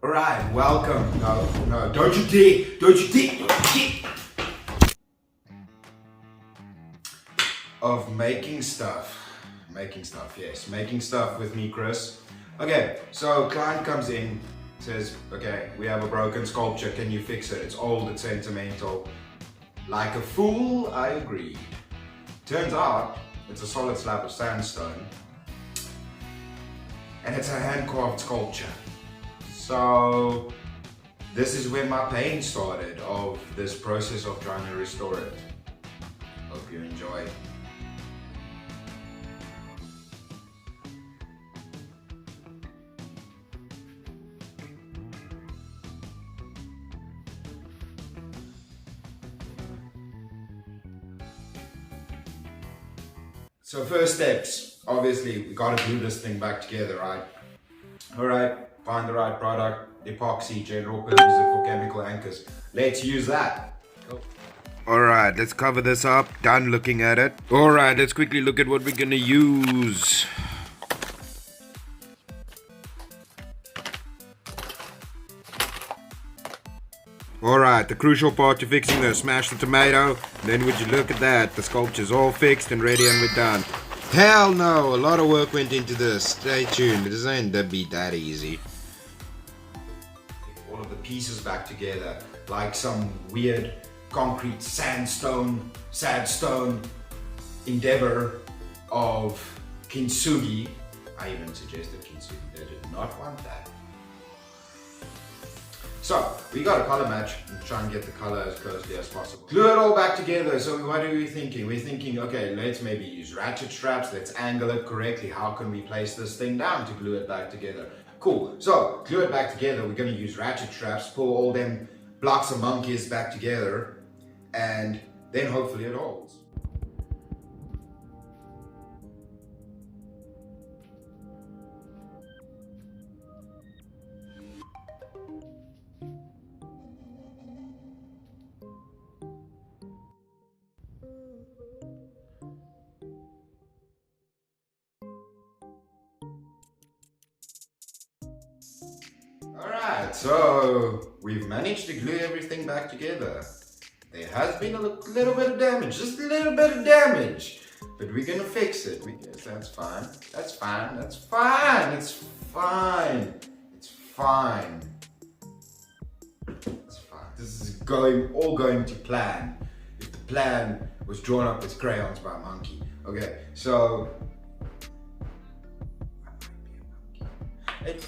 Alright, welcome. No, don't you dare! Don't you dare! Of making stuff. Yes. Making stuff with me, Chris. Okay, so client comes in, says, okay, we have a broken sculpture, can you fix it? It's old, it's sentimental. Like a fool, I agree. Turns out, it's a solid slab of sandstone. And it's a hand-carved sculpture. So, this is where my pain started of this process of trying to restore it. Hope you enjoy. So first steps, obviously we gotta glue this thing back together, right? Alright, find the right product, epoxy, general purpose for chemical anchors. Let's use that. Cool. Alright, let's cover this up, done looking at it. Alright, let's quickly look at what we're gonna use. Alright, the crucial part to fixing this, smash the tomato, then would you look at that, the sculpture's all fixed and ready and we're done. Hell no, a lot of work went into this, stay tuned, it doesn't end up be that easy. All of the pieces back together, like some weird concrete sandstone endeavor of kintsugi. I even suggested kintsugi, they did not want that. So, we got a color match and try and get the color as closely as possible. Glue it all back together. So what are we thinking? We're thinking, okay, let's maybe use ratchet straps. Let's angle it correctly. How can we place this thing down to glue it back together? Cool. So, glue it back together. We're going to use ratchet straps, pull all them blocks of monkeys back together, and then hopefully it holds. Alright, so we've managed to glue everything back together. There has been a little bit of damage, just a little bit of damage. But we're gonna fix it. Yes, that's fine. That's fine. That's fine. It's fine. It's fine. It's fine. This is all going to plan. If the plan was drawn up with crayons by a monkey. Okay, so I might be a monkey.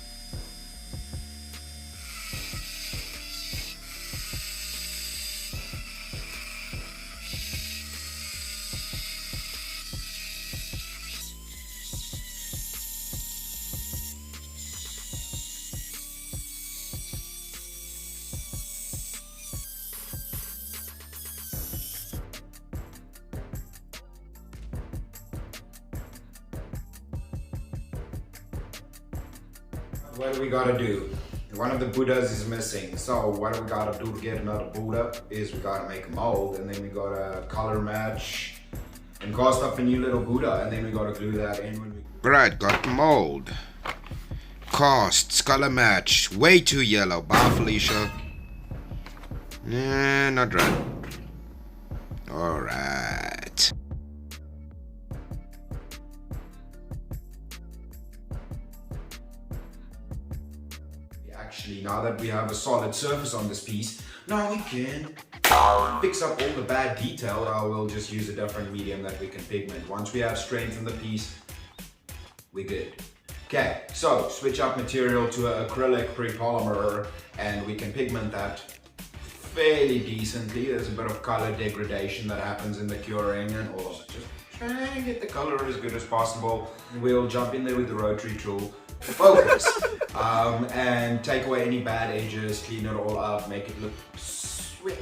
What do we gotta do? One of the Buddhas is missing. So what do we gotta do to get another Buddha is we gotta make a mold, and then we gotta color match and cast up a new little Buddha, and then we gotta glue that in when we... Right, got the mold. Casts, color match. Way too yellow. Bye, Felicia. Nah, not right. Alright. Actually, now that we have a solid surface on this piece, now we can fix up all the bad detail, or we'll just use a different medium that we can pigment. Once we have strength in the piece, we're good. Okay, so switch up material to an acrylic pre-polymer, and we can pigment that fairly decently. There's a bit of color degradation that happens in the curing, and also just try and get the color as good as possible. We'll jump in there with the rotary tool, focus, and take away any bad edges, clean it all up, make it look slick.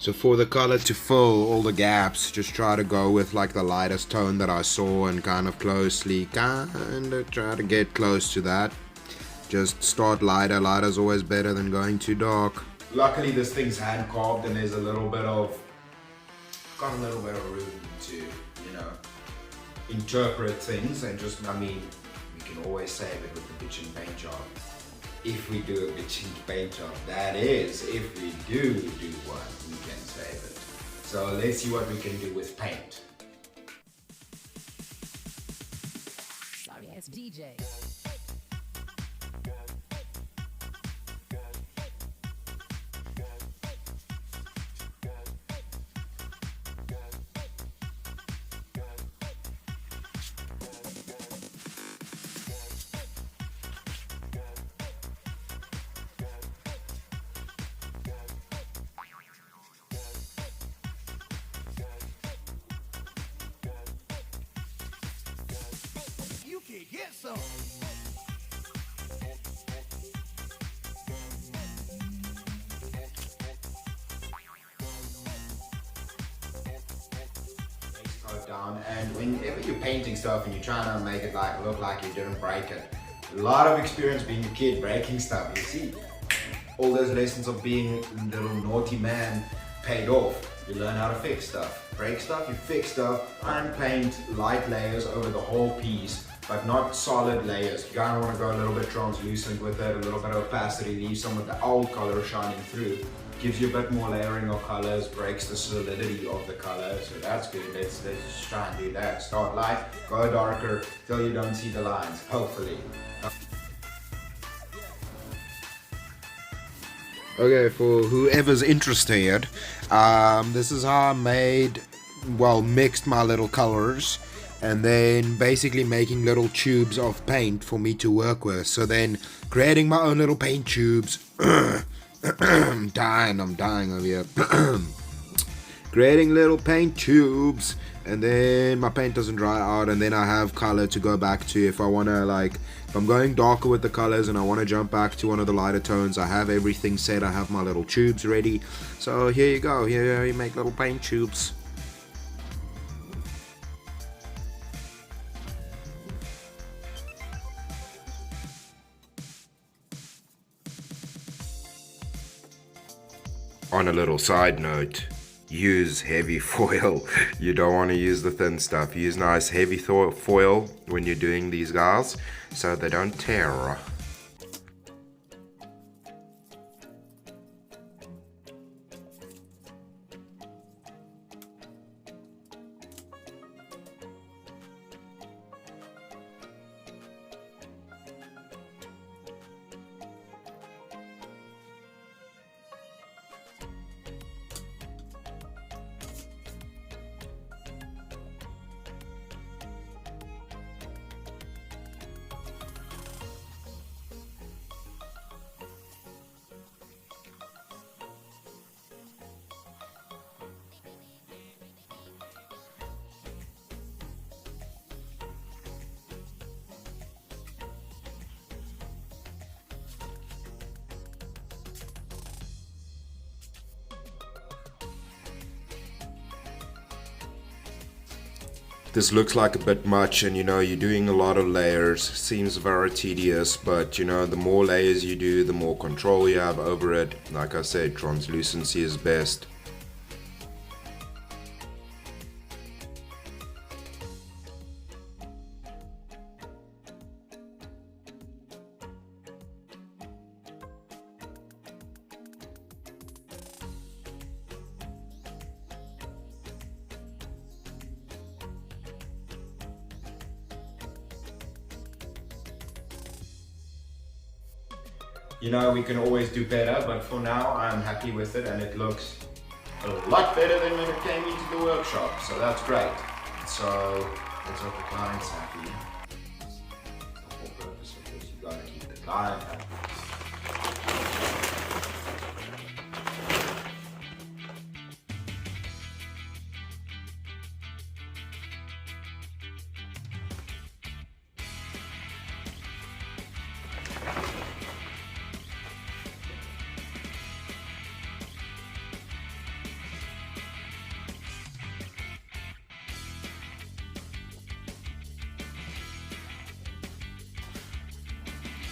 So for the color to fill all the gaps, just try to go with like the lightest tone that I saw and kind of try to get close to that. Just start lighter. Lighter is always better than going too dark. Luckily this thing's hand carved and there's got a little bit of room to, you know, interpret things, and just, I mean, we can always save it with the bitchin' paint job. If we do a bitchin' paint job, that is, if we do one, we can save it. So let's see what we can do with paint. Sorry ass DJ. Get some. Down, and whenever you're painting stuff and you're trying to make it like look like you didn't break it, a lot of experience being a kid breaking stuff. You see, all those lessons of being a little naughty man paid off. You learn how to fix stuff, break stuff, you fix stuff, and paint light layers over the whole piece, but not solid layers. You kind of want to go a little bit translucent with it, a little bit of opacity, leave some of the old color shining through. Gives you a bit more layering of colors, breaks the solidity of the color, so that's good. Let's just try and do that. Start light, go darker till you don't see the lines, hopefully. Okay, for whoever's interested, this is how I mixed my little colors, and then basically making little tubes of paint for me to work with. So then creating my own little paint tubes. I'm dying over here. Creating little paint tubes, and then my paint doesn't dry out, and then I have color to go back to if I want to, like, if I'm going darker with the colors and I want to jump back to one of the lighter tones. I have everything set. I have my little tubes ready. So here you go. Here you make little paint tubes. On a little side note, use heavy foil. You don't want to use the thin stuff. Use nice heavy foil when you're doing these guys so they don't tear. This looks like a bit much, and you know, you're doing a lot of layers. Seems very tedious, but you know, the more layers you do, the more control you have over it. Like I said, translucency is best. You know, we can always do better, but for now I'm happy with it, and it looks a lot better than when it came into the workshop, so that's great. So let's hope the client's happy. The whole purpose of this, you gotta keep the client happy.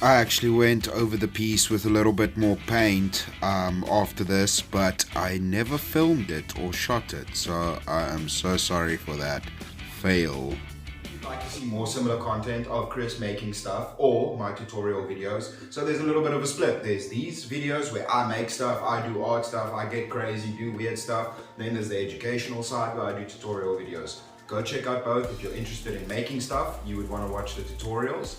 I actually went over the piece with a little bit more paint after this, but I never filmed it or shot it, so I am so sorry for that fail. If you'd like to see more similar content of Chris making stuff or my tutorial videos, so there's a little bit of a split. There's these videos where I make stuff, I do art stuff, I get crazy, do weird stuff. Then there's the educational side where I do tutorial videos. Go check out both. If you're interested in making stuff, you would want to watch the tutorials.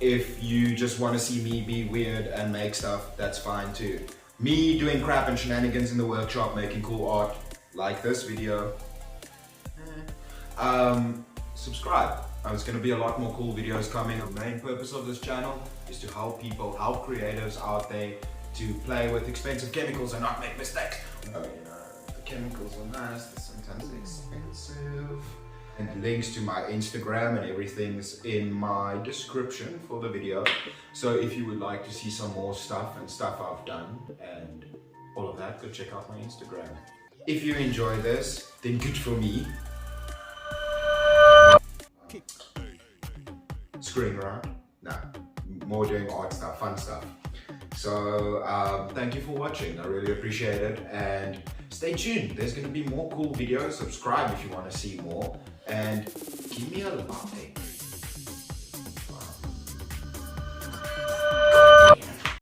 If you just want to see me be weird and make stuff, that's fine too. Me doing crap and shenanigans in the workshop, making cool art, like this video. Subscribe. There's going to be a lot more cool videos coming. The main purpose of this channel is to help people, help creatives out there to play with expensive chemicals and not make mistakes. The chemicals are nice, they're sometimes expensive. And links to my Instagram and everything's in my description for the video. So if you would like to see some more stuff and stuff I've done and all of that, go check out my Instagram. If you enjoy this, then good for me. Screwing around? No, more doing art stuff, fun stuff. So thank you for watching, I really appreciate it, and stay tuned, there's going to be more cool videos. Subscribe if you want to see more, and give me a like.